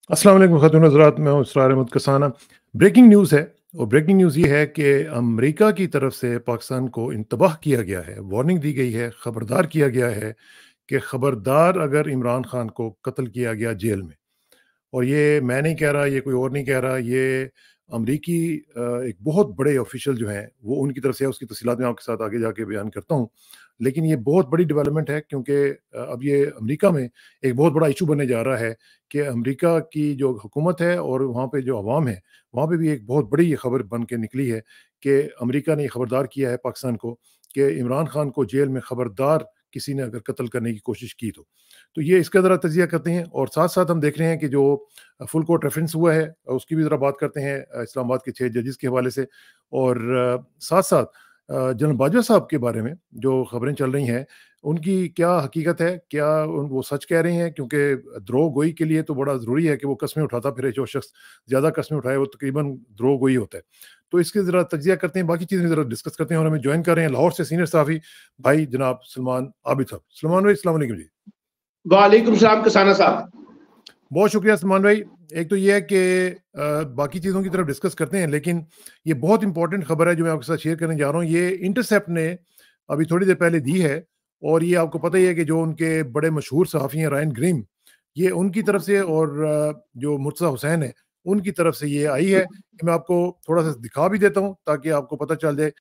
अस्सलाम वालेकुम खातून हज़रात, मैं हूँ इसरार अहमद कसाना। ब्रेकिंग न्यूज़ है और ब्रेकिंग न्यूज़ ये है कि अमेरिका की तरफ से पाकिस्तान को इंतबाह किया गया है, वार्निंग दी गई है, खबरदार किया गया है कि खबरदार अगर इमरान खान को कत्ल किया गया जेल में। और ये मैं नहीं कह रहा, ये कोई और नहीं कह रहा, ये अमरीकी एक बहुत बड़े ऑफ़िशियल जो हैं, वो उनकी तरफ से है, उसकी तफ़सीलात मैं आपके साथ आगे जाके बयान करता हूँ। लेकिन ये बहुत बड़ी डेवलपमेंट है क्योंकि अब ये अमरीका में एक बहुत बड़ा इश्यू बनने जा रहा है कि अमरीका की जो हुकूमत है और वहाँ पे जो अवाम है, वहाँ पे भी एक बहुत बड़ी ये खबर बन के निकली है कि अमरीका ने खबरदार किया है पाकिस्तान को कि इमरान खान को जेल में खबरदार किसी ने अगर कत्ल करने की कोशिश की तो। तो ये इसका ज़रा तज़िया करते हैं और साथ-साथ हम देख रहे हैं कि जो फुल कोर्ट रेफ़रेंस हुआ है उसकी भी ज़रा बात करते हैं इस्लामाबाद के 6 जजेस के हवाले से और साथ-साथ जनरल बाजवा साहब के बारे में जो खबरें चल रही हैं, उनकी क्या हकीकत है? क्या उन वो सच कह रहे हैं? क्योंकि द्रोह-गोई के लिए तो बड़ा ज़रूरी है कि वो कस्में उठाता फिरे, जो शख़्स ज़्यादा कस्में उठाए वो तकरीबन द्रोह-गोई होता है। तो इसकी ज़रा तज्ज़िया करते हैं, बाकी चीज़ें ज़रा डिस्कस करते हैं और हमें जॉइन कर रहे हैं लाहौर से सीनियर सहाफ़ी भाई जनाब सलमान आबिद साहब। सलमान भाई अस्सलाम वालेकुम जी। वालेकुम सलाम कसाना साहब। बहुत शुक्रिया सलमान भाई। एक तो ये है कि बाकी चीज़ों की तरफ डिस्कस करते हैं, लेकिन ये बहुत इंपॉर्टेंट खबर है जो मैं आपके साथ शेयर करने जा रहा हूँ। ये इंटरसेप्ट ने अभी थोड़ी देर पहले दी है और ये आपको पता ही है कि जो उनके बड़े मशहूर सहाफ़ी हैं रायन ग्रीम, ये उनकी तरफ से और जो मुर्तज़ा हुसैन है, उनकी तरफ से ये आई है कि मैं आपको थोड़ा-सा दिखा भी देता हूँ ताकि आपको पता चल जाए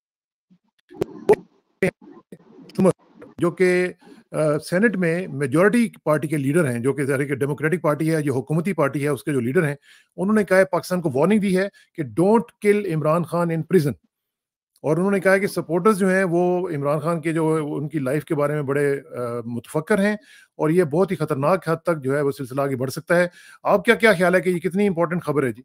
जो कि सेनेट में मेजॉरिटी पार्टी के लीडर हैं, जो कि ज़ाहिर है कि डेमोक्रेटिक पार्टी है, जो हुकूमती पार्टी है, उसके जो लीडर हैं, उन्होंने कहा है पाकिस्तान को वार्निंग दी है कि don't kill Imran Khan in prison. और उन्होंने कहा है कि सपोर्टर्स जो हैं वो इमरान खान के जो उनकी लाइफ़ के बारे में बड़े मुतफ़क्कर हैं और ये बहुत ही खतरनाक हद तक जो है वो सिलसिला आगे बढ़ सकता है। आपका क्या ख़्याल है कि ये कितनी इम्पोर्टेंट खबर है जी?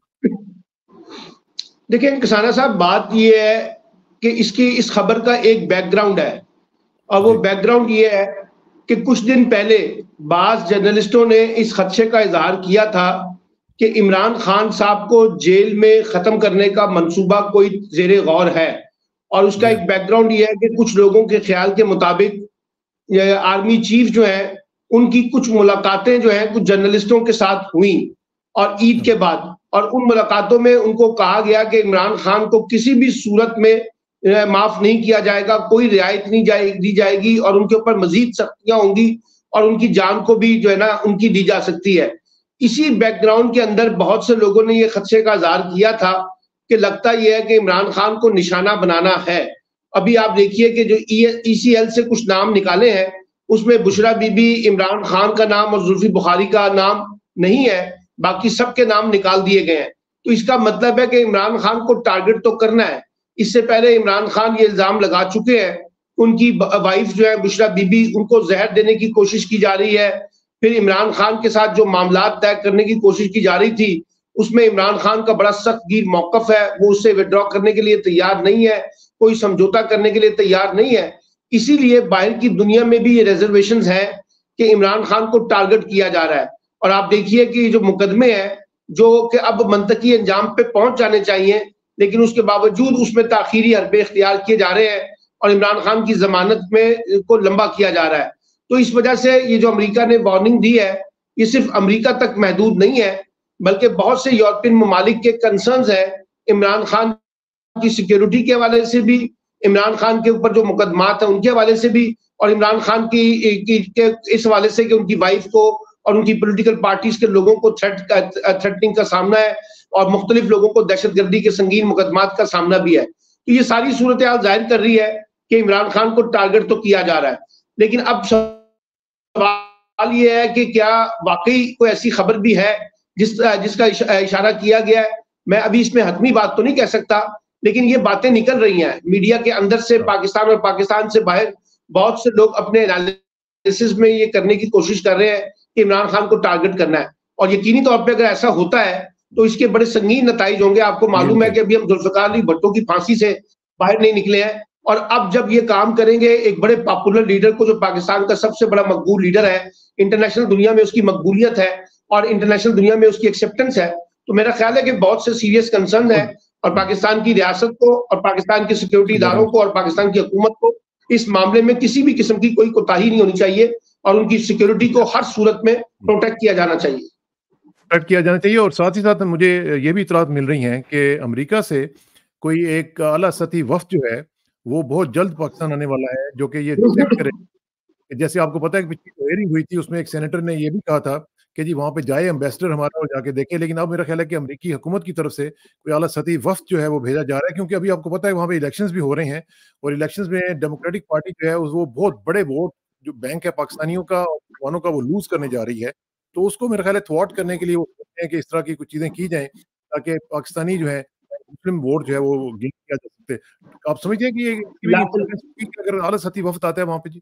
देखिए कसाना साहब, बात ये है कि इस खबर का एक बैकग्राउंड है और वो जी, बैकग्राउंड ये है कि कुछ दिन पहले बाज़ जर्नलिस्टों ने इस खदशे का इज़हार किया था कि इमरान खान साहब को जेल में ख़त्म करने का मंसूबा कोई ज़ेरे गौर है। और उसका जी हाँ। एक बैकग्राउंड ये है कि कुछ लोगों के ख़्याल के मुताबिक आर्मी चीफ जो है, उनकी कुछ मुलाकातें जो हैं कुछ जर्नलिस्टों के साथ हुई और ईद के हुँ, बाद, और उन मुलाकातों में उनको कहा गया कि इमरान खान को किसी भी सूरत में माफ नहीं किया जाएगा, कोई रियायत नहीं दी जाएगी और उनके ऊपर मजीद सख्तियां होंगी और उनकी जान को भी जो है ना उनकी दी जा सकती है। इसी बैकग्राउंड के अंदर बहुत से लोगों ने ये खदशे का इजहार किया था कि लगता यह है कि इमरान खान को निशाना बनाना है। अभी आप देखिए कि जो ईसीएल से कुछ नाम निकाले हैं, उसमें हुँ, बुशरा बीबी, इमरान खान का नाम और जुल्फी बुखारी का नाम नहीं है, बाकी सबके नाम निकाल दिए गए हैं। तो इसका मतलब है कि इमरान खान को टारगेट तो करना है। इससे पहले इमरान खान ये इल्जाम लगा चुके हैं, उनकी वाइफ जो है बुशरा बीबी, उनको जहर देने की कोशिश की जा रही है। फिर इमरान खान के साथ जो मामला तय करने की कोशिश की जा रही थी, उसमें इमरान खान का बड़ा सख्त गिर मौकफ है, वो उससे विड्रॉ करने के लिए तैयार नहीं है, कोई समझौता करने के लिए तैयार नहीं है। इसीलिए बाहर की दुनिया में भी ये रिजर्वेशंस हैं कि इमरान खान को टारगेट किया जा रहा है। और आप देखिए कि जो मुकदमे हैं, जो कि अब मंतकी अंजाम पे पहुंच जाने चाहिए, लेकिन उसके बावजूद उसमें ताखीरी हरबे इख्तियार किए जा रहे हैं और इमरान खान की जमानत में को लंबा किया जा रहा है। तो इस वजह से ये जो अमेरिका ने वार्निंग दी है, ये सिर्फ अमेरिका तक महदूद नहीं है, बल्कि बहुत से यूरोपियन ममालिक के कंसर्न्स है इमरान खान की सिक्योरिटी के हवाले से भी, इमरान खान के ऊपर जो मुकदमात है उनके हवाले से भी, और इमरान खान के इस हवाले से कि उनकी वाइफ को और उनकी पॉलिटिकल पार्टीज के लोगों को थ्रेटनिंग का सामना है और मुख्तलिफ लोगों को दहशतगर्दी के संगीन मुकदमात का सामना भी है। तो ये सारी सूरत हाल जाहिर कर रही है कि इमरान खान को टारगेट तो किया जा रहा है। लेकिन अब सवाल ये है कि क्या वाकई कोई ऐसी खबर भी है जिसका इशारा किया गया है। मैं अभी इसमें हतमी बात तो नहीं कह सकता, लेकिन ये बातें निकल रही हैं मीडिया के अंदर से, हाँ, पाकिस्तान और पाकिस्तान से बाहर। बहुत से लोग अपने एनालिसिस में ये करने की कोशिश कर रहे हैं कि इमरान खान को टारगेट करना है, और यकीनी तौर पे अगर ऐसा होता है तो इसके बड़े संगीन नताइज होंगे। आपको ये मालूम है नतीजे कि अभी हम जुल्फिकार अली भुट्टो की फांसी से बाहर नहीं निकले हैं, और अब जब ये काम करेंगे एक बड़े पॉपुलर लीडर को, जो पाकिस्तान का सबसे बड़ा मकबूल लीडर है, इंटरनेशनल दुनिया में उसकी मकबूलियत है और इंटरनेशनल दुनिया में उसकी एक्सेप्टेंस है, तो मेरा ख्याल है कि बहुत से सीरियस कंसर्न है खुद और पाकिस्तान की रियासत को और पाकिस्तान के सिक्योरिटी इदारों इदारों को और पाकिस्तान की हुकूमत को इस मामले में किसी भी किस्म की कोई कोताही नहीं होनी चाहिए और उनकी सिक्योरिटी को हर सूरत में प्रोटेक्ट किया जाना चाहिए। एक्सपेक्ट किया जाना चाहिए। और साथ ही साथ मुझे ये भी इतलात मिल रही हैं कि अमेरिका से कोई एक आला सतही वफ़द जो है, वो बहुत जल्द पाकिस्तान आने वाला है, जो कि ये चेक करे। जैसे आपको पता है कि पिछली जो हियरिंग हुई थी, उसमें एक सेनेटर ने ये भी कहा था कि जी वहाँ पे जाए एम्बेसडर हमारा और जाके देखे। लेकिन अब मेरा ख़्याल है कि अमेरिकी हुकूमत की तरफ से कोई आला सतही वफ़द जो है वो भेजा जा रहा है, क्योंकि अभी आपको पता है वहाँ पे इलेक्शंस भी हो रहे हैं और इलेक्शंस में डेमोक्रेटिक पार्टी जो है वो बहुत बड़े वोट जो बैंक है पाकिस्तानियों का और मुसलमानों का वो लूज़ करने जा रही है। तो उसको मेरा ख़्याल है थ्वार्ट करने के लिए वो सोचते हैं कि इस तरह की कुछ चीज़ें की जाएँ, ताकि पाकिस्तानी जो है मुस्लिम वोट जो है वो गेन किया जा सकते हैं। आप समझते हैं कि ये इसकी भी इम्पोर्टेंस होगी कि अगर आला सतही वफ़द आता है वहाँ पे जी?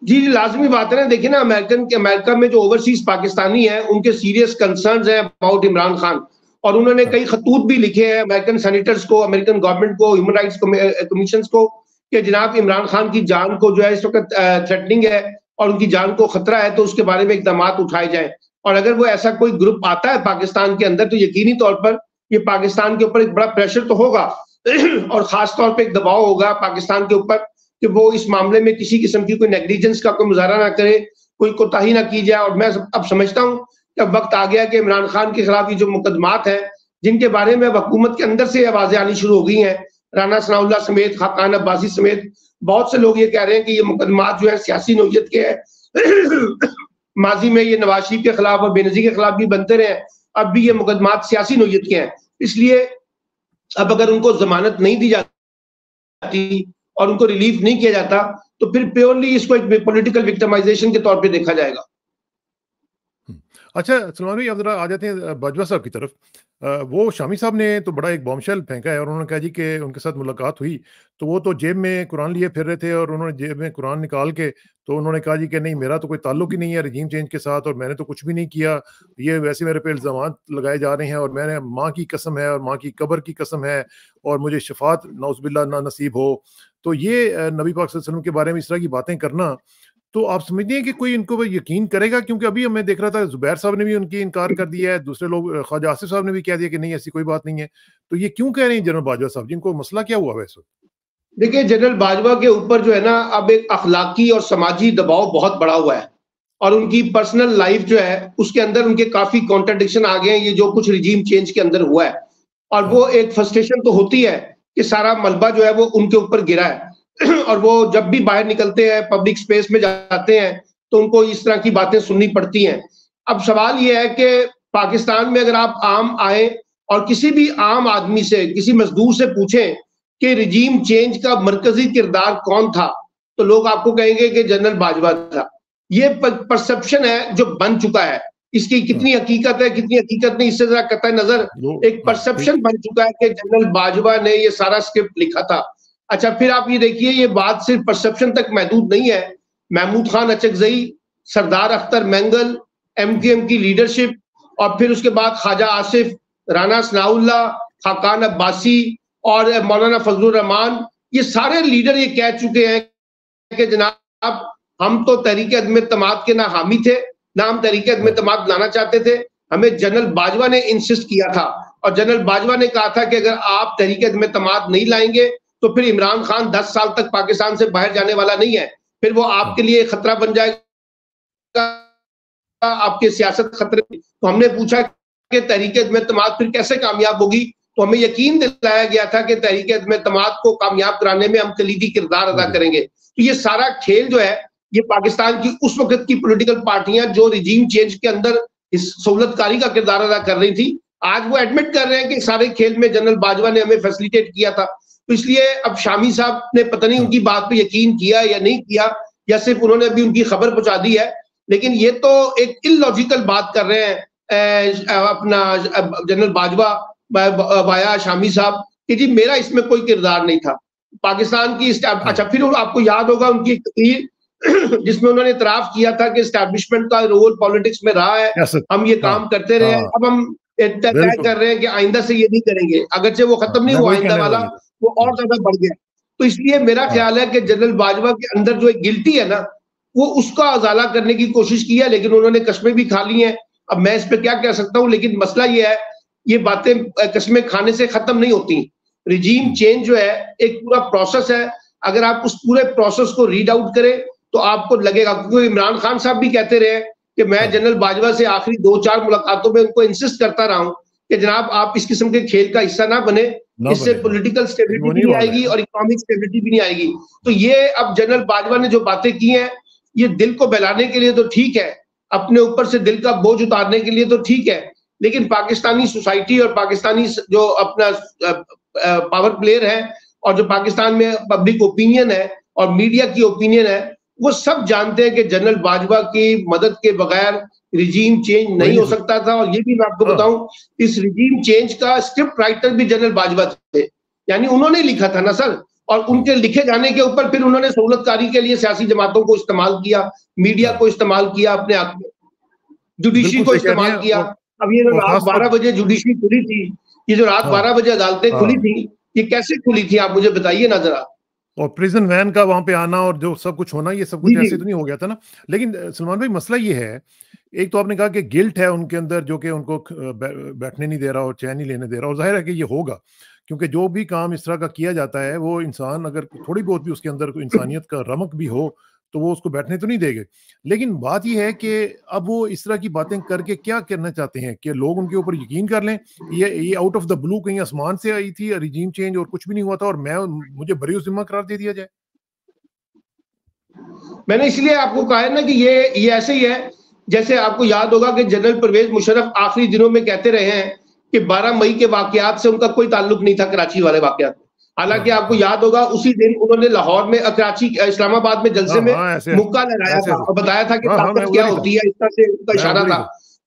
जी, लाज़मी बात है ना। देखिए ना, अमेरिका में जो ओवरसीज़ पाकिस्तानी हैं, उनके सीरियस कंसर्न्स हैं अबाउट इमरान खान, और उन्होंने हाँ, कई खतूत भी लिखे हैं अमेरिकन सेनेटर्स को, अमेरिकन गवर्नमेंट को, ह्यूमन राइट्स कमीशंस को, कि जनाब इमरान खान की जान को जो है इस वक़्त थ्रेटनिंग है और उनकी जान को खतरा है, तो उसके बारे में इक़दामात उठाए जाएँ। और अगर वो ऐसा कोई ग्रुप आता है पाकिस्तान के अंदर, तो यकीनी तौर पर ये पाकिस्तान के ऊपर एक बड़ा प्रेशर तो होगा और ख़ास तौर पे एक दबाव होगा पाकिस्तान के ऊपर कि वो इस मामले में किसी किस्म की कोई नेग्लिजेंस का कोई मुज़ाहरा ना करे, कोई कोताही ना की जाए। और मैं अब समझता हूँ कि अब वक़्त आ गया कि इमरान खान के खिलाफ ये जो मुकदमात हैं, जिनके बारे में अब हुकूमत के अंदर से आवाज़ें आनी शुरू हो गई हैं, राना सनाउल्लाह समेत, खाकान अब्बासी समेत बहुत से लोग ये कह रहे हैं कि ये मुकदमात जो है सियासी नोयत के हैं। माज़ी में ये नवाज शरीफ के खिलाफ और बेनज़ीर के खिलाफ भी बनते रहे हैं, अब भी ये मुकदमात सियासी नोयत के हैं। इसलिए अब अगर उनको ज़मानत नहीं दी जाती और उनको रिलीफ नहीं किया जाता, तो फिर प्योरली इसको एक पॉलिटिकल विक्टिमाइजेशन के तौर पे देखा जाएगा। हुँ। अच्छा सलमान भाई, अब ज़रा आ जाते हैं बाजवा साहब की तरफ। वो शामी साहब ने तो बड़ा एक बॉम्बशेल फेंका है और उन्होंने कहा जी कि उनके साथ मुलाकात हुई, तो वो तो जेब में कुरान लिए फिर रहे थे और उन्होंने जेब में कुरान निकाल के तो उन्होंने कहा जी कि नहीं, मेरा तो कोई ताल्लुक ही नहीं है रजीम चेंज के साथ और मैंने तो कुछ भी नहीं किया। ये वैसे मेरे पे इल्ज़ामात लगाए जा रहे हैं और मैंने माँ की कसम है और माँ की कब्र की कसम है और मुझे शफ़ाअत नऊज़ुबिल्लाह ना नसीब हो। तो ये नबी पाक सल्लल्लाहु अलैहि वसल्लम के बारे में इस तरह की बातें करना, तो आप समझती हैं कि कोई इनको वो यकीन करेगा? क्योंकि अभी मैं देख रहा था ज़ुबैर साहब ने भी उनकी इनकार कर दिया है, दूसरे लोग ख्वाजा आसिफ साहब ने भी कह दिया कि नहीं ऐसी कोई बात नहीं है। तो ये क्यों कह रहे हैं जनरल बाजवा साहब जी? इनको मसला क्या हुआ है इस वक़्त? देखिए, जनरल बाजवा के ऊपर जो है ना, अब एक अखलाकी और समाजी दबाव बहुत बढ़ा हुआ है और उनकी पर्सनल लाइफ जो है उसके अंदर उनके काफी कॉन्ट्रडिक्शन आ गए हैं, ये जो कुछ रिजीम चेंज के अंदर हुआ है। और वो हाँ, एक फ्रस्ट्रेशन तो होती है कि सारा मलबा जो है वो उनके ऊपर गिरा है और वो जब भी बाहर निकलते हैं, पब्लिक स्पेस में जाते हैं, तो उनको इस तरह की बातें सुननी पड़ती हैं। अब सवाल ये है कि पाकिस्तान में अगर आप आम आए और किसी भी आम आदमी से, किसी मजदूर से पूछें कि रिजीम चेंज का मरकजी किरदार कौन था, तो लोग आपको कहेंगे कि जनरल बाजवा था। ये परसेप्शन है जो बन चुका है। इसकी हाँ, कितनी हकीकत है, कितनी हकीकत नहीं, इससे जरा कतई नजर वो एक हाँ, ठीक। परसेप्शन बन चुका है कि जनरल बाजवा ने ये सारा स्क्रिप्ट लिखा था। अच्छा, फिर आप ये देखिए, ये बात सिर्फ परसेप्शन तक महदूद नहीं है। महमूद खान अचकजई, सरदार अख्तर मैंगल, हुँ, एमक्यूएम की लीडरशिप, और फिर उसके बाद ख्वाजा आसिफ, राना सनाउल्लाह, खाकान अब्बासी और मौलाना फजलुर रहमान, ये सारे लीडर ये कह चुके हैं कि जनाब हम तो तहरीक अदम इत्तेमाद के ना हामी थे, ना हम तहरीक अदम हाँ, इत्तेमाद लाना चाहते थे। हमें जनरल बाजवा ने इंसिस्ट किया था और जनरल बाजवा ने कहा था कि अगर आप तहरीक अदम इत्तेमाद नहीं लाएंगे तो फिर इमरान खान 10 साल तक पाकिस्तान से बाहर जाने वाला नहीं है, फिर वो हाँ, आपके लिए खतरा बन जाएगा, आपकी सियासत खतरे में। तो हमने पूछा कि तहरीक अदम इत्तेमाद फिर कैसे कामयाब होगी, तो हमें यकीन दिलाया गया था कि तहरीक अदम इत्तेमाद को कामयाब कराने में हम कलीदी किरदार अदा बिल्कुल। करेंगे। तो ये सारा खेल जो है, ये पाकिस्तान की उस वक्त की पॉलिटिकल पार्टियां जो रिजीम चेंज के अंदर इस सहूलतकारी का किरदार अदा कर रही थी, आज वो एडमिट कर रहे हैं कि सारे खेल में जनरल बाजवा ने हमें फैसिलिटेट किया था। तो इसलिए अब शामी साहब ने पता नहीं हाँ, उनकी बात पे यकीन किया या नहीं किया, या सिर्फ उन्होंने अभी उनकी खबर पहुंचा दी है, लेकिन ये तो एक इलॉजिकल बात कर रहे हैं अपना जनरल बाजवा वाया शामी साहब कि जी मेरा इसमें कोई किरदार नहीं था पाकिस्तान की। हाँ, अच्छा, फिर आपको याद होगा उनकी एक तकरीर जिसमें उन्होंने इतराफ किया था कि एस्टैब्लिशमेंट का रोल पॉलिटिक्स में रहा है, सियासत। हम ये हाँ, काम करते रहे, हाँ, अब हम तय बिल्कुल। कर रहे हैं कि आइंदा से ये नहीं करेंगे, अगरचे वो हाँ, खत्म नहीं मैं हुआ वही आइंदा कहने वाला, वाली थी। वो और हुँ, ज्यादा बढ़ गया। तो इसलिए मेरा हाँ, ख्याल है कि जनरल बाजवा के अंदर जो एक गिल्टी है ना, वो उसका अजाला करने की कोशिश की है, लेकिन उन्होंने कस्में भी खा ली हैं। अब मैं इस पे क्या कह सकता हूँ, लेकिन मसला ये है, ये बातें कस्में खाने से खत्म नहीं होती। रिजीम हुँ, चेंज जो है एक पूरा प्रोसेस है। अगर आप उस पूरे प्रोसेस को रीड आउट करें तो आपको लगेगा, क्योंकि इमरान खान साहब भी कहते रहे कि मैं जनरल बाजवा से आखिरी 2-4 मुलाकातों में उनको इंसिस्ट करता रहा हूं कि जनाब आप इस किस्म के खेल का हिस्सा ना बने, इससे पॉलिटिकल स्टेबिलिटी भी नहीं आएगी और इकोनॉमिक स्टेबिलिटी भी नहीं आएगी। तो ये अब जनरल बाजवा ने जो बातें की हैं, ये दिल को बहलाने के लिए तो ठीक है, अपने ऊपर से दिल का बोझ उतारने के लिए तो ठीक है, लेकिन पाकिस्तानी सोसाइटी और पाकिस्तानी जो अपना पावर प्लेयर है और जो पाकिस्तान में पब्लिक ओपिनियन है और मीडिया की ओपिनियन है, वो सब जानते हैं कि जनरल बाजवा की मदद के बगैर रिजीम चेंज नहीं हो सकता था। और ये भी मैं आपको बताऊं, इस रिजीम चेंज का स्क्रिप्ट राइटर भी जनरल बाजवा थे, यानी उन्होंने लिखा था ना सर, और उनके लिखे जाने के ऊपर फिर उन्होंने सहूलतकारी के लिए सियासी जमातों को इस्तेमाल किया, मीडिया को इस्तेमाल किया, अपने आप में जुडिशरी को इस्तेमाल किया। अब ये जो रात 12 बजे जुडिशरी खुली थी, ये जो रात 12 बजे अदालतें खुली थी, ये कैसे खुली थी आप मुझे बताइए ना जरा। और प्रिजन वैन का वहां पे आना और जो सब कुछ होना, ये सब कुछ ऐसे तो नहीं हो गया था ना। लेकिन सलमान भाई मसला ये है, एक तो आपने कहा कि गिल्ट है उनके अंदर जो कि उनको बैठने नहीं दे रहा और चैन नहीं लेने दे रहा, और जाहिर है कि ये होगा, क्योंकि जो भी काम इस तरह का किया जाता है, वो इंसान अगर थोड़ी बहुत भी उसके अंदर इंसानियत का रमक भी हो तो वो उसको बैठने तो नहीं देंगे। लेकिन बात यह है कि अब वो इस तरह की बातें करके क्या करना चाहते हैं कि लोग उनके ऊपर यकीन कर लें, ये आउट ऑफ द ब्लू कहीं आसमान से आई थी रिजीम चेंज और कुछ भी नहीं हुआ था और मुझे बरी जिम्मा करार दे दिया जाए। मैंने इसलिए आपको कहा है ना कि ये ऐसे ही है, जैसे आपको याद होगा कि जनरल परवेज मुशर्रफ आखिरी दिनों में कहते रहे हैं कि 12 मई के वाकयात से उनका कोई ताल्लुक नहीं था, कराची वाले वाकयात। हालांकि आपको याद होगा उसी दिन उन्होंने लाहौर में, कराची इस्लामाबाद में जलसे में मुक्का लगाया था और बताया था कि ताकत क्या होती है, इस तरह से उनका इशारा था।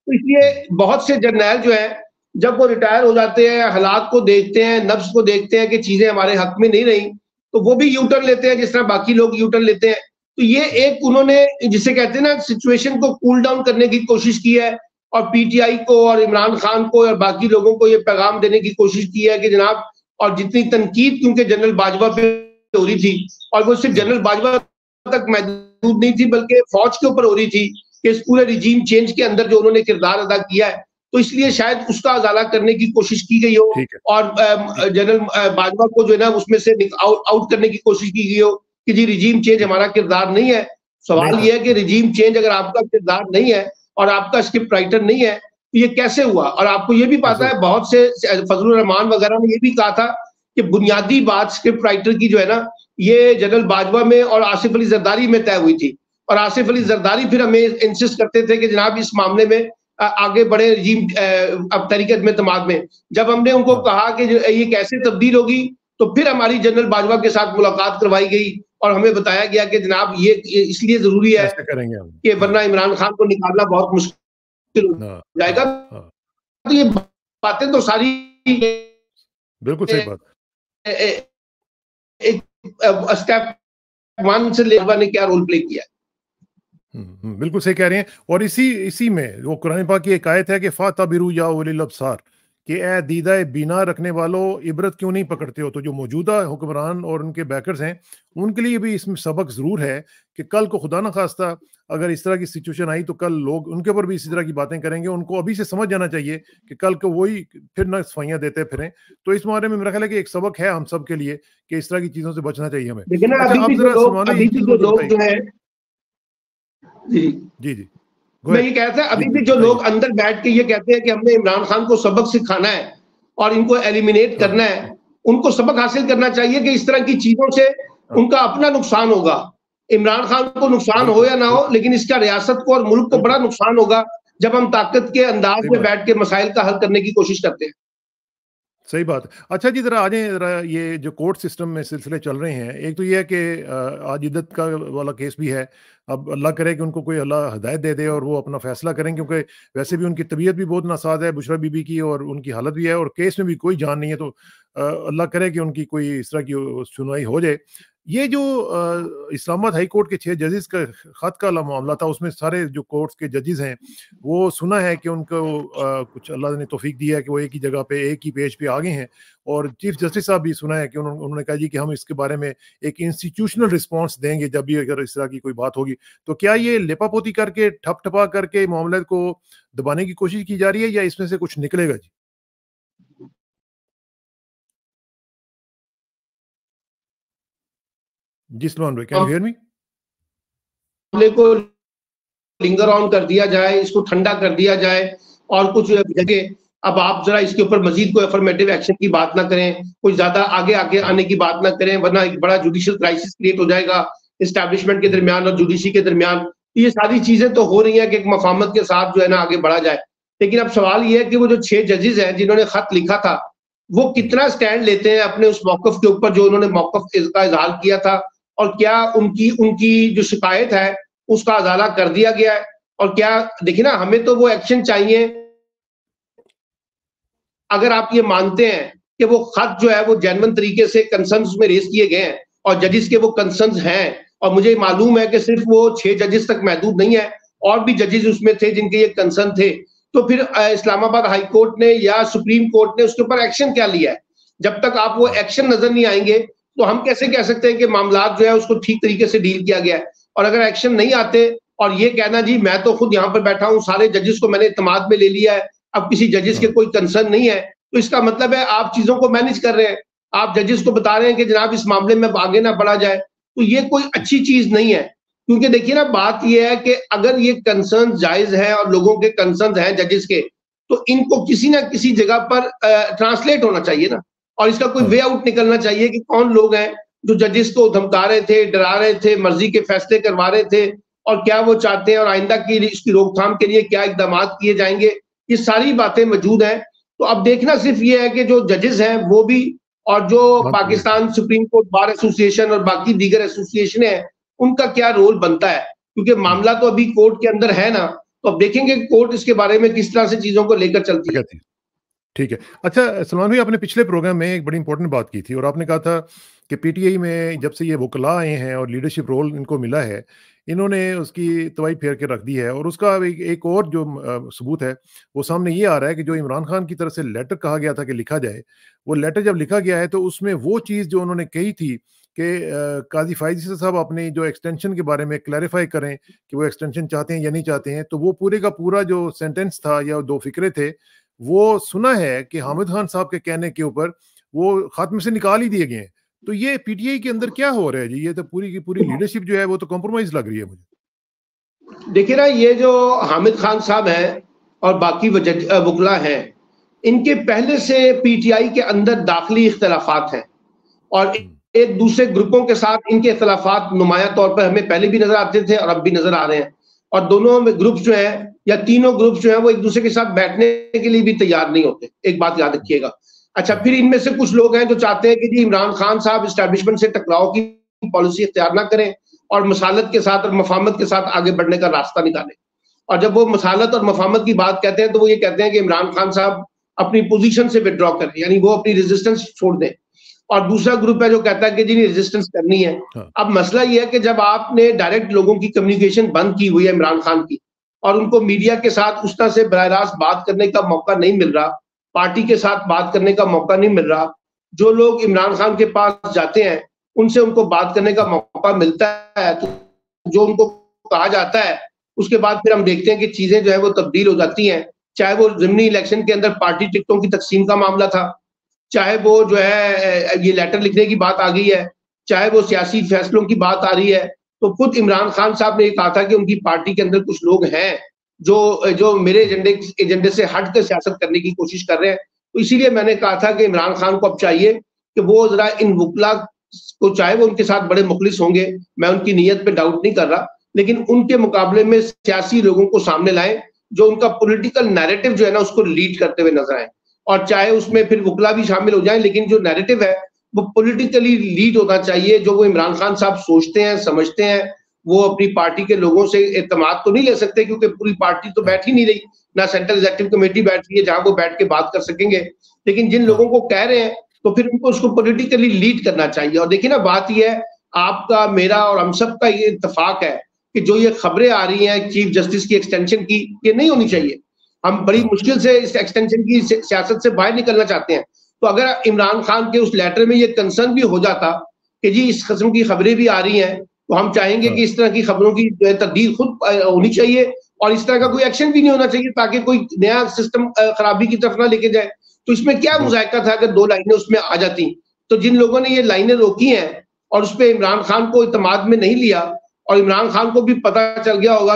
तो इसलिए बहुत से जर्नैल जो है, जब वो रिटायर हो जाते हैं, हालात को देखते हैं, नफ्स को देखते हैं कि चीजें हमारे हक में नहीं रही, तो वो भी यूटर्न लेते हैं जिस तरह बाकी लोग यूटर्न लेते हैं। तो ये एक उन्होंने जिसे कहते हैं ना, सिचुएशन को कूल डाउन करने की कोशिश की है और पीटीआई को और इमरान खान को और बाकी लोगों को ये पैगाम देने की कोशिश की है कि जनाब, और जितनी तनकीद क्योंकि जनरल बाजवा पे हो रही थी, और वो सिर्फ जनरल बाजवा तक महदूद नहीं थी बल्कि फौज के ऊपर हो रही थी कि इस पूरे रिजीम चेंज के अंदर जो उन्होंने किरदार अदा किया है, तो इसलिए शायद उसका अजाला करने की कोशिश की गई हो और जनरल बाजवा को जो है ना उसमें से आउट करने की कोशिश की गई हो कि जी रिजीम चेंज हमारा किरदार नहीं है। सवाल यह है कि रिजीम चेंज अगर आपका किरदार नहीं है और आपका स्क्रिप्ट राइटर नहीं है तो ये कैसे हुआ। और आपको ये भी पता है, बहुत से फजलुर रहमान वगैरह ने ये भी कहा था कि बुनियादी बात स्क्रिप्ट राइटर की जो है ना, ये जनरल बाजवा में और आसिफ अली जरदारी में तय हुई थी। और आसिफ अली जरदारी फिर हमें इंसिस्ट करते थे कि जनाब इस मामले में आगे बढ़े रिजीम अब तरीके में तमाद में। जब हमने उनको कहा कि ये कैसे तब्दील होगी, तो फिर हमारी जनरल बाजवा के साथ मुलाकात करवाई गई और हमें बताया गया कि जनाब ये इसलिए जरूरी है कि वरना इमरान खान को निकालना बहुत मुश्किल हो जाएगा। तो ये बातें तो सारी बिल्कुल सही बात, एक स्टेप वन से लेकर ने क्या रोल प्ले किया। बिल्कुल सही कह रहे हैं। और इसी में वो कुरान पाक की एक आयत है कि फातबिरू या उलिल अब्सार, कि ए दीदा बीना रखने वालों इबरत क्यों नहीं पकड़ते हो। तो जो मौजूदा हुक्मरान और उनके बैकर्स हैं, उनके लिए भी इसमें सबक ज़रूर है कि कल को खुदा न खास्ता अगर इस तरह की सिचुएशन आई तो कल लोग उनके ऊपर भी इसी तरह की बातें करेंगे। उनको अभी से समझ जाना चाहिए कि कल को वही फिर ना सफाइयाँ देते फिरें। तो इस बारे में मेरा ख्याल है कि एक सबक है हम सब के लिए कि इस तरह की चीज़ों से बचना चाहिए हमें। अच्छा, आप जरा सलमान भाई एक चीज़ बताइए। जी मैं ये कहता है, अभी भी जो लोग अंदर बैठ के ये कहते हैं कि हमने इमरान खान को सबक सिखाना है और इनको एलिमिनेट करना है, उनको सबक हासिल करना चाहिए कि इस तरह की चीजों से उनका अपना नुकसान होगा। इमरान खान को नुकसान हो या ना हो, लेकिन इसका रियासत को और मुल्क को बड़ा नुकसान होगा जब हम ताकत के अंदाज में बैठ के मसाइल का हल करने की कोशिश करते हैं। सही बात है। अच्छा जी, जरा आ जाए, जरा ये जो कोर्ट सिस्टम में सिलसिले चल रहे हैं, एक तो ये है कि आज इद्दत का वाला केस भी है। अब अल्लाह करे कि उनको कोई अल्लाह हिदायत दे दे और वो अपना फैसला करें, क्योंकि वैसे भी उनकी तबीयत भी बहुत नासाज है बुशरा बीबी की, और उनकी हालत भी है और केस में भी कोई जान नहीं है। तो अल्लाह करे कि उनकी कोई इस तरह की सुनवाई हो जाए। ये जो इस्लामाबाद हाई कोर्ट के 6 जजेस का खत का मामला था, उसमें सारे जो कोर्ट्स के जजेस हैं, वो सुना है कि उनको कुछ अल्लाह ने तौफीक दी है कि वो एक ही जगह पे एक ही पेज पे आ गए हैं। और चीफ जस्टिस साहब भी सुना है कि उन्होंने कहा जी कि हम इसके बारे में एक इंस्टीट्यूशनल रिस्पांस देंगे जब भी अगर इस तरह की कोई बात होगी। तो क्या ये लेपापोती करके ठप ठपा करके मामले को दबाने की कोशिश की जा रही है या इसमें से कुछ निकलेगा जी? जी सलमान भाई, कैन यू हियर मी? मामले को लिंगर ऑन कर दिया जाए, इसको ठंडा कर दिया जाए और कुछ जगह अब आप जरा इसके ऊपर मजीद कोई अफर्मेटिव एक्शन की बात ना करें, कोई ज्यादा आगे आगे आने की बात ना करें, वरना एक बड़ा जुडिशियल क्राइसिस क्रिएट हो जाएगा एस्टैब्लिशमेंट के दरमियान और जुडिशरी के दरमियान। ये सारी चीजें तो हो रही हैं कि एक मफाहमत के साथ जो है ना आगे बढ़ा जाए। लेकिन अब सवाल ये है कि वो जो 6 जजेस हैं जिन्होंने खत लिखा था, वो कितना स्टैंड लेते हैं अपने उस मौकफ के ऊपर जो उन्होंने मौकफ का इजहार किया था, और क्या उनकी उनकी जो शिकायत है उसका अजाला कर दिया गया है, और क्या देखिए ना, हमें तो वो एक्शन चाहिए। अगर आप ये मानते हैं कि वो खत जो है वो जेन्युइन तरीके से कंसर्न्स में रेज किए गए हैं और जजेस के वो कंसर्न्स हैं, और मुझे मालूम है कि सिर्फ वो 6 जजेस तक महदूद नहीं है, और भी जजेस उसमें थे जिनके ये कंसर्न थे, तो फिर इस्लामाबाद हाई कोर्ट ने या सुप्रीम कोर्ट ने उसके ऊपर एक्शन क्या लिया है? जब तक आप वो एक्शन नजर नहीं आएंगे तो हम कैसे कह सकते हैं कि मामला जो है उसको ठीक तरीके से डील किया गया है? और अगर एक्शन नहीं आते और ये कहना जी मैं तो खुद यहाँ पर बैठा हूँ, सारे जजेस को मैंने इत्तेमाद में ले लिया है, अब किसी जजेस के कोई कंसर्न नहीं है, तो इसका मतलब है आप चीजों को मैनेज कर रहे हैं, आप जजेस को बता रहे हैं कि जनाब इस मामले में आगे ना बढ़ा जाए, तो ये कोई अच्छी चीज नहीं है। क्योंकि देखिए ना, बात यह है कि अगर ये कंसर्न जायज है और लोगों के कंसर्न हैं जजेस के, तो इनको किसी ना किसी जगह पर ट्रांसलेट होना चाहिए ना, और इसका कोई वे आउट निकलना चाहिए कि कौन लोग हैं जो जजेस को धमका रहे थे, डरा रहे थे, मर्जी के फैसले करवा रहे थे, और क्या वो चाहते हैं, और आइंदा की इसकी रोकथाम के लिए क्या इकदाम किए जाएंगे। ये सारी बातें मौजूद हैं। तो अब देखना सिर्फ ये है कि जो जजेस हैं वो भी, और जो Pakistan supreme court bar association और बाकी दीगर एसोसिएशन है, उनका क्या रोल बनता है, क्योंकि मामला तो अभी कोर्ट के अंदर है ना, तो अब देखेंगे कोर्ट इसके बारे में किस तरह से चीजों को लेकर चलती है। ठीक है। अच्छा सलमान भाई, आपने पिछले प्रोग्राम में एक बड़ी इंपॉर्टेंट बात की थी और आपने कहा था कि पीटीआई में जब से ये वकला आए हैं और लीडरशिप रोल इनको मिला है, इन्होंने उसकी तवाई फेर के रख दी है। और उसका एक और जो सबूत है वो सामने ये आ रहा है कि जो इमरान खान की तरफ से लेटर कहा गया था कि लिखा जाए, वो लेटर जब लिखा गया है तो उसमें वो चीज़ जो उन्होंने कही थी कि काजी फायजी साहब अपने जो एक्सटेंशन के बारे में क्लैरिफाई करें कि वो एक्सटेंशन चाहते हैं या नहीं चाहते हैं, तो वो पूरे का पूरा जो सेंटेंस था या 2 फिक्रे थे, वो सुना है कि हामिद खान साहब के कहने के ऊपर वो खात्मे से निकाल ही दिए गए हैं। तो ये पीटीआई के अंदर क्या हो रहा है जी? ये तो पूरी की पूरी लीडरशिप जो है वो तो कॉम्प्रोमाइज लग रही है मुझे। देखिए ना, ये जो हामिद खान साहब हैं और बाकी वकला हैं, इनके पहले से पीटीआई के अंदर दाखिली इख्तलाफात हैं, और एक दूसरे ग्रुपों के साथ इनके इख्तलाफात नुमाया तौर पर हमें पहले भी नजर आते थे और अब भी नजर आ रहे हैं। और दोनों ग्रुप्स जो है या तीनों ग्रुप्स जो है वो एक दूसरे के साथ बैठने के लिए भी तैयार नहीं होते, एक बात याद रखिएगा। अच्छा, फिर इनमें से कुछ लोग हैं जो चाहते हैं कि जी इमरान खान साहब इस्टेब्लिशमेंट से टकराव की पॉलिसी इख्तियार ना करें और मसालत के साथ और मफाहमत के साथ आगे बढ़ने का रास्ता निकालें। और जब वो मसालत और मफाहमत की बात कहते हैं तो वो ये कहते हैं कि इमरान खान साहब अपनी पोजीशन से विड्रॉ करें, यानी वो अपनी रेजिस्टेंस छोड़ दें। और दूसरा ग्रुप है जो कहता है कि जी रेजिस्टेंस करनी है। अब मसला ये है कि जब आपने डायरेक्ट लोगों की कम्युनिकेशन बंद की हुई है इमरान खान की, और उनको मीडिया के साथ उस तरह से बराह रास्त बात करने का मौका नहीं मिल रहा, पार्टी के साथ बात करने का मौका नहीं मिल रहा, जो लोग इमरान खान के पास जाते हैं उनसे उनको बात करने का मौका मिलता है, तो जो उनको कहा जाता है उसके बाद फिर हम देखते हैं कि चीजें जो है वो तब्दील हो जाती हैं। चाहे वो ज़िमनी इलेक्शन के अंदर पार्टी टिकटों की तकसीम का मामला था, चाहे वो जो है ये लेटर लिखने की बात आ गई है, चाहे वो सियासी फैसलों की बात आ रही है, तो खुद इमरान खान साहब ने ये कहा था कि उनकी पार्टी के अंदर कुछ लोग हैं जो मेरे एजेंडे से हट कर सियासत करने की कोशिश कर रहे हैं। तो इसीलिए मैंने कहा था कि इमरान खान को अब चाहिए कि वो जरा इन वकला को, चाहे वो उनके साथ बड़े मुखलिस होंगे, मैं उनकी नीयत पे डाउट नहीं कर रहा, लेकिन उनके मुकाबले में सियासी लोगों को सामने लाएं जो उनका पॉलिटिकल नैरेटिव जो है ना उसको लीड करते हुए नजर आए। और चाहे उसमें फिर वकला भी शामिल हो जाए, लेकिन जो नैरेटिव है वो पॉलिटिकली लीड होना चाहिए, जो वो इमरान खान साहब सोचते हैं, समझते हैं। वो अपनी पार्टी के लोगों से एतमाद तो नहीं ले सकते क्योंकि पूरी पार्टी तो बैठ ही नहीं रही, ना सेंट्रल एग्जीक्यूटिव कमेटी बैठ रही है जहां वो बैठ के बात कर सकेंगे, लेकिन जिन लोगों को कह रहे हैं तो फिर उनको उसको पॉलिटिकली लीड करना चाहिए। और देखिए ना, बात यह है, आपका मेरा और हम सब का ये इत्तेफाक है कि जो ये खबरें आ रही हैं चीफ जस्टिस की एक्सटेंशन की, ये नहीं होनी चाहिए। हम बड़ी मुश्किल से इस एक्सटेंशन की सियासत से बाहर निकलना चाहते हैं। तो अगर इमरान खान के उस लेटर में ये कंसर्न भी हो जाता कि जी इस किस्म की खबरें भी आ रही हैं, तो हम चाहेंगे कि इस तरह की खबरों की तब्दील खुद होनी चाहिए और इस तरह का कोई एक्शन भी नहीं होना चाहिए ताकि कोई नया सिस्टम खराबी की तरफ ना लेके जाए। तो इसमें क्या मुज़ायका था अगर 2 लाइनें उसमें आ जाती? तो जिन लोगों ने ये लाइनें रोकी हैं और उस पर इमरान खान को इत्तेमाद में नहीं लिया, और इमरान खान को भी पता चल गया होगा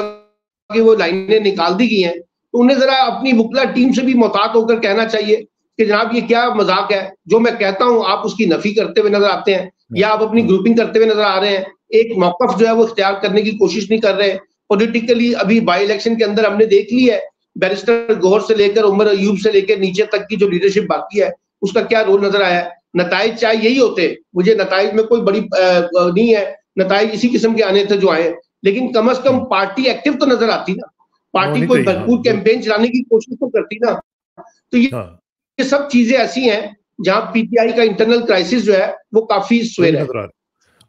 कि वो लाइनें निकाल दी गई हैं, तो उन्हें जरा अपनी वकला टीम से भी मोहतात होकर कहना चाहिए कि जनाब ये क्या मजाक है, जो मैं कहता हूं आप उसकी नफी करते हुए नजर आते हैं या आप अपनी ग्रुपिंग करते हुए नजर आ रहे हैं, एक मौकफ जो है वो इख्तियार करने की कोशिश नहीं कर रहे। पॉलिटिकली अभी बाई इलेक्शन के अंदर हमने देख ली है, बैरिस्टर गौहर से लेकर उमर अयूब से लेकर नीचे तक की जो लीडरशिप बाकी है उसका क्या रोल नजर आया है। नताइज चाहे यही होते, मुझे नताइज में कोई बड़ी नहीं है, नताइज इसी किस्म के आने थे जो आए, लेकिन कम से कम पार्टी एक्टिव तो नजर आती ना, पार्टी कोई भरपूर कैंपेन चलाने की कोशिश तो करती ना। तो ये सब चीजें ऐसी हैं जहां पीटीआई का इंटरनल क्राइसिस जो है वो काफी स्वेर है।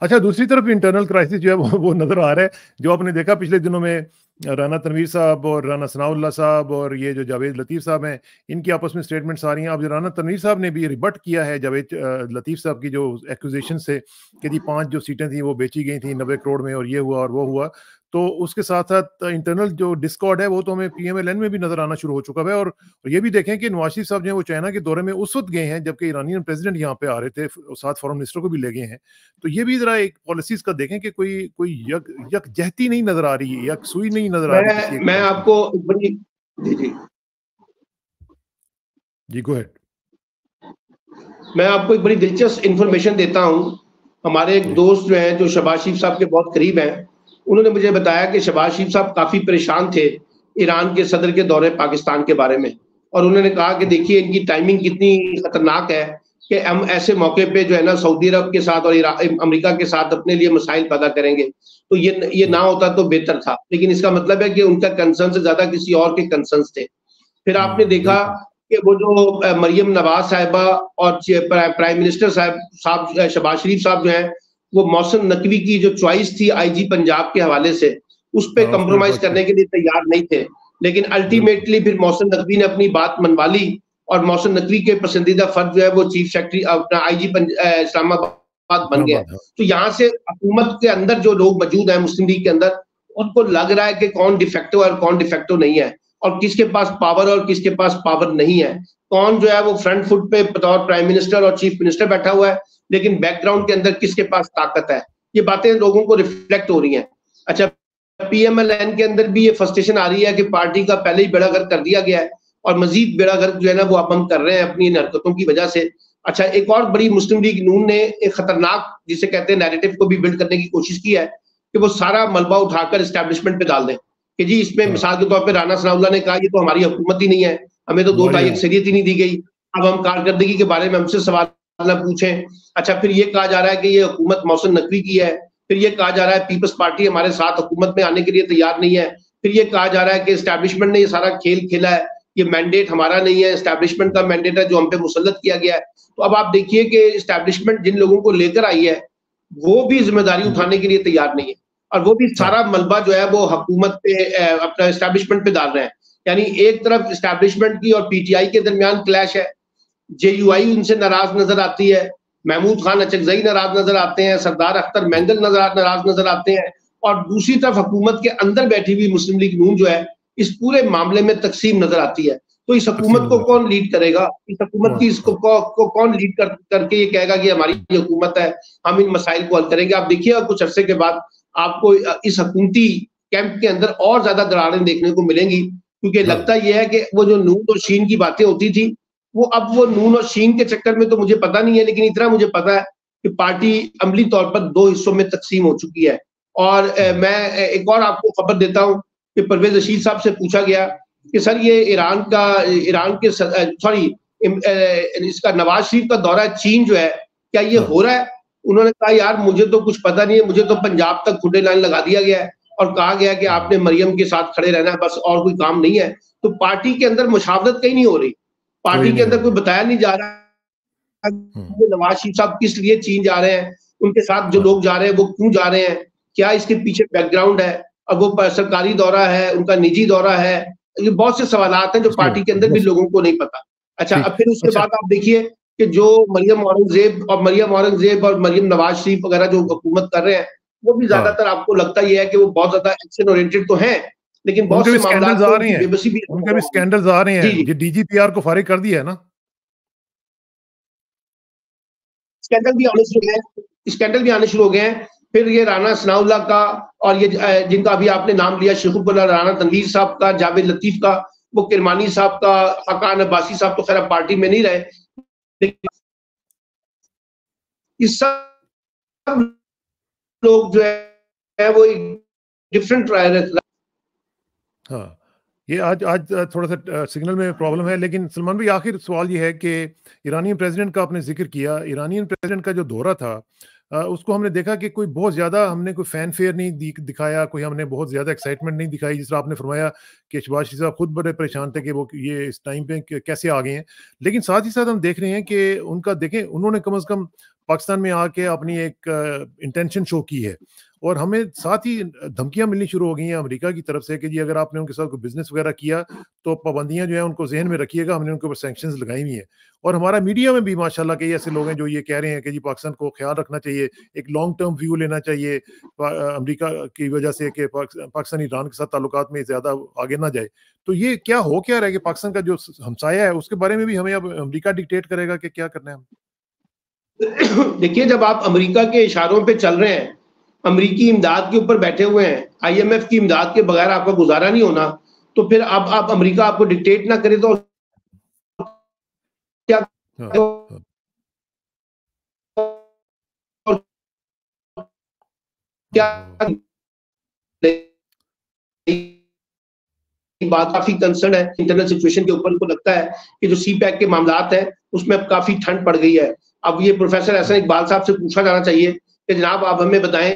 अच्छा, दूसरी तरफ इंटरनल क्राइसिस जो है वो नजर आ रहा है, जो आपने देखा पिछले दिनों में राना तनवीर साहब और राना सनाउल्लाह साहब और ये जो जावेद लतीफ़ साहब हैं, इनकी आपस में स्टेटमेंट्स आ रही हैं। अब राना तनवीर साहब ने भी रिबट किया है जावेद लतीफ़ साहब की जो एक्यूजेशन से कि जी 5 जो सीटें थी वो बेची गई थी 90 करोड़ में और ये हुआ और वो हुआ। तो उसके साथ साथ इंटरनल जो डिस्कॉर्ड है वो तो हमें पीएमएलएन में भी नजर आना शुरू हो चुका है। और ये भी देखें कि नवाज शरीफ साहब जो है वो चाइना के दौरे में उस वक्त गए हैं जबकि ईरानियन प्रेसिडेंट यहाँ पे आ रहे थे, साथ फॉरेन मिनिस्टर को भी ले गए हैं। तो ये भी जरा एक पॉलिसीज का देखें कि कोई यकजहती नहीं नजर आ रही है, यकसुई नहीं नजर आ रही। मैं आपको बड़ी जी गो अहेड। मैं आपको एक बड़ी दिलचस्प इंफॉर्मेशन देता हूं। हमारे एक दोस्त जो हैं जो शहबाज शरीफ साहब के बहुत करीब हैं, उन्होंने मुझे बताया कि शहबाज शरीफ साहब काफी परेशान थे ईरान के सदर के दौरे पाकिस्तान के बारे में, और उन्होंने कहा कि देखिए इनकी टाइमिंग कितनी खतरनाक है कि हम ऐसे मौके पे जो है ना सऊदी अरब के साथ और अमेरिका के साथ अपने लिए मसाइल पैदा करेंगे। तो ये ना होता तो बेहतर था, लेकिन इसका मतलब है कि उनका कंसर्न से ज्यादा किसी और के कंसर्न थे। फिर आपने देखा कि वो जो मरियम नवाज साहिबा और प्राइम मिनिस्टर साहब शहबाज शरीफ साहब जो हैं वो मोहसिन नकवी की जो चॉइस थी आईजी पंजाब के हवाले से उस पर कंप्रोमाइज करने के लिए तैयार नहीं थे, लेकिन अल्टीमेटली फिर मोहसिन नकवी ने अपनी बात मनवा ली और मोहसिन नकवी के पसंदीदा फर्द जो है वो चीफ सेक्रेटरी अपना आईजी इस्लामाबाद बन गया। तो यहाँ से हुकूमत के अंदर जो लोग मौजूद हैं मुस्लिम लीग के अंदर, उनको लग रहा है कि कौन डिफेक्टिव और कौन डिफेक्टिव नहीं है और किसके पास पावर और किसके पास पावर नहीं है, कौन जो है वो फ्रंट फुट पे बतौर प्राइम मिनिस्टर और चीफ मिनिस्टर बैठा हुआ है लेकिन बैकग्राउंड के अंदर किसके पास ताकत है। ये बातें लोगों को रिफ्लेक्ट हो रही हैं। अच्छा, पीएमएलएन के अंदर भी ये फ्रस्ट्रेशन आ रही है कि पार्टी का पहले ही बेड़ा गर्क कर दिया गया है और मजीद बेड़ा गर्क जो है ना वो अब हम कर रहे हैं अपनी हरकतों की वजह से। अच्छा, एक और बड़ी मुस्लिम लीग नून ने एक खतरनाक जिसे कहते हैं नैरेटिव को भी बिल्ड करने की कोशिश की है कि वो सारा मलबा उठाकर एस्टैब्लिशमेंट पे डाल दें कि जी इसमें मिसाल के तौर पे राना सनाउल्लाह ने कहा ये तो हमारी हुकूमत ही नहीं है, हमें तो 2/3 अक्सरियत ही नहीं दी गई, अब हम कारकर्दगी के बारे में हमसे सवाल न पूछें। अच्छा, फिर ये कहा जा रहा है कि ये हुकूमत मोहसिन नकवी की है, फिर ये कहा जा रहा है पीपल्स पार्टी हमारे साथ हुकूमत में आने के लिए तैयार नहीं है, फिर ये कहा जा रहा है कि एस्टैब्लिशमेंट ने ये सारा खेल खेला है, ये मैंडेट हमारा नहीं है, एस्टैब्लिशमेंट का मैंडेट है जो हम पे मुसल्लत किया गया है। तो अब आप देखिए कि एस्टैब्लिशमेंट जिन लोगों को लेकर आई है वो भी जिम्मेदारी उठाने के लिए तैयार नहीं है और वो भी सारा मलबा जो है वो हुकूमत पे अपना एस्टैब्लिशमेंट पे डाल रहे हैं। यानी एक तरफ एस्टैब्लिशमेंट की और पीटीआई के दरमियान क्लैश है, जेयूआई उनसे नाराज नजर आती है, महमूद खान अचकजई नाराज नजर आते हैं, सरदार अख्तर मैंगल नाराज नजर आते हैं, और दूसरी तरफ हुकूमत के अंदर बैठी हुई मुस्लिम लीग नून जो है इस पूरे मामले में तकसीम नजर आती है। तो इस हुकूमत को कौन लीड करेगा, इस हुकूमत की इसको कौन लीड करके ये कहेगा कि हमारी हुकूमत है, हम इन मसाइल को हल करेंगे। आप देखिएगा कुछ अरसे के बाद आपको इस हुकूमती कैंप के अंदर और ज्यादा दरारें देखने को मिलेंगी, क्योंकि लगता यह है कि वो जो नून और शीन की बातें होती थी वो अब वो नून और शीन के चक्कर में तो मुझे पता नहीं है, लेकिन इतना मुझे पता है कि पार्टी अमली तौर पर 2 हिस्सों में तकसीम हो चुकी है। और मैं एक और आपको खबर देता हूं कि परवेज रशीद साहब से पूछा गया कि सर ये ईरान के सॉरी इसका नवाज शरीफ का दौरा चीन जो है क्या ये हो रहा है? उन्होंने कहा यार मुझे तो कुछ पता नहीं है, मुझे तो पंजाब तक खुले लाइन लगा दिया गया है और कहा गया कि आपने मरियम के साथ खड़े रहना है, बस और कोई काम नहीं है। तो पार्टी के अंदर मुशावरत कहीं नहीं हो रही, पार्टी के अंदर कोई बताया नहीं जा रहा नवाज शरीफ साहब किस लिए चीन जा रहे हैं, उनके साथ जो लोग जा रहे हैं वो क्यों जा रहे हैं, क्या इसके पीछे बैकग्राउंड है, अब वो सरकारी दौरा है, उनका निजी दौरा है, ये बहुत से सवालात हैं जो पार्टी के अंदर भी लोगों को नहीं पता। अच्छा, अब फिर उसके बाद आप देखिए कि जो मरियम औरंगजेब और मरियम नवाज शरीफ वगैरह जो हुकूमत कर रहे हैं वो भी ज्यादातर आपको लगता ही है कि वो बहुत ज्यादा एक्शन ओरिएंटेड तो हैं, लेकिन बहुत से मामलात आ रहे हैं, उनके भी स्कैंडल्स आ रहे हैं। ये डीजीपीआर को फारिग कर दिया है ना, स्कैंडल भी आने शुरू हो गए हैं। फिर ये राना सनाउल्लाह का, और ये जिनका अभी आपने नाम लिया शेखुपुरा, राना तनवीर साहब का, जावेद लतीफ का, वो किरमानी साहब का, हकान अब्बासी साहब तो खैर पार्टी में नहीं रहे, इस सब लोग जो है वो डिफरेंट। हाँ, ये आज थोड़ा सा सिग्नल में प्रॉब्लम है, लेकिन सलमान भाई आखिर सवाल ये है कि ईरानियन प्रेसिडेंट का आपने जिक्र किया। ईरानियन प्रेसिडेंट का जो दौरा था, उसको हमने देखा कि कोई बहुत ज़्यादा हमने कोई फैन फेयर नहीं दिखाया, कोई हमने बहुत ज़्यादा एक्साइटमेंट नहीं दिखाई। जिस तरह आपने फरमाया कि शहबाज शरीफ साहब खुद बड़े परेशान थे कि वो ये इस टाइम पे कैसे आ गए हैं, लेकिन साथ ही साथ हम देख रहे हैं कि उनका देखें, उन्होंने कम से कम पाकिस्तान में आके अपनी एक इंटेंशन शो की है, और हमें साथ ही धमकियां मिलनी शुरू हो गई हैं अमेरिका की तरफ से कि जी अगर आपने उनके साथ कोई बिजनेस वगैरह किया तो पाबंदियां जो है उनको जहन में रखिएगा, हमने उनके ऊपर सैंक्शंस लगाई हुई हैं। और हमारा मीडिया में भी माशाल्लाह कई ऐसे लोग हैं जो ये कह रहे हैं कि जी पाकिस्तान को ख्याल रखना चाहिए, एक लॉन्ग टर्म व्यू लेना चाहिए अमेरिका की वजह से कि पाकिस्तान ईरान के साथ ताल्लुकात में ज़्यादा आगे ना जाए। तो ये क्या रहा है कि पाकिस्तान का जो हमसाया है उसके बारे में भी हमें अब अमेरिका डिक्टेट करेगा कि क्या करना है हम? देखिए, जब आप अमेरिका के इशारों पे चल रहे हैं, अमेरिकी इमदाद के ऊपर बैठे हुए हैं, IMF की इमदाद के बगैर आपका गुजारा नहीं होना, तो फिर अब आप अमेरिका आपको डिक्टेट ना करे तो क्या? क्या बात काफी कंसर्न है इंटरनल सिचुएशन के ऊपर। उनको लगता है कि जो CPEC के मामलात है उसमें अब काफी ठंड पड़ गई है। अब ये प्रोफेसर एहसन इकबाल साहब से पूछा जाना चाहिए कि जनाब आप हमें बताएं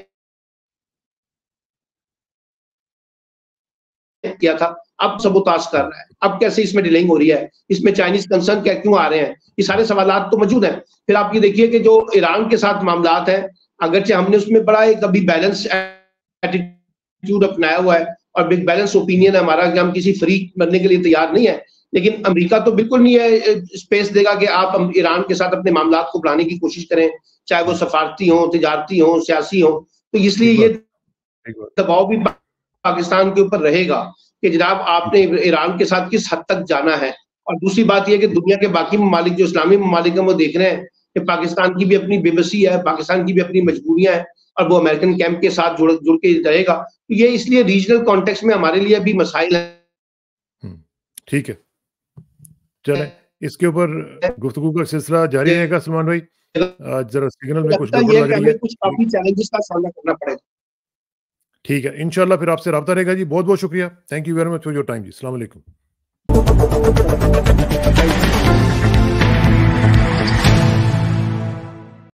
किया था, अब सबूताश कर रहा है, अब कैसे इसमें डिलेइंग हो रही है, इसमें चाइनीज कंसर्न क्या क्यों आ रहे हैं, ये सारे सवालात तो मौजूद हैं। फिर आप ये देखिए कि जो ईरान के साथ मामलात है, अगरचे हमने उसमें बड़ा एक अभी बैलेंस एटीट्यूड अपनाया हुआ है और बिग बैलेंस ओपिनियन है हमारा कि हम किसी फ्रीक बनने के लिए तैयार नहीं है, लेकिन अमेरिका तो बिल्कुल नहीं है स्पेस देगा कि आप ईरान के साथ अपने मामलात को बढ़ाने की कोशिश करें, चाहे वो सफारती हो, तिजारती हो, सियासी हो। तो इसलिए ये दबाव भी पाकिस्तान के ऊपर रहेगा कि जनाब आपने ईरान के साथ किस हद तक जाना है। और दूसरी बात यह कि दुनिया के बाकी ममालिक जो इस्लामी ममालिक हैं वो देख रहे हैं कि पाकिस्तान की भी अपनी बेबसी है, पाकिस्तान की भी अपनी मजबूरियां हैं, और वो अमेरिकन कैंप के साथ जुड़ के रहेगा। तो ये इसलिए रीजनल कॉन्टेक्स्ट में हमारे लिए भी मसाइल है। ठीक है, चलें इसके ऊपर गुफ्तगू का सिलसिला जारी रहेगा। सलमान भाई जरा सिग्नल में कुछ गड़बड़ लग रही है, कुछ काफी चैलेंजेस का सामना करना पड़ेगा। ठीक है, इंशाल्लाह फिर आपसे राब्ता रहेगा जी। बहुत बहुत शुक्रिया, thank you very much for your time जी। अस्सलाम वालेकुम।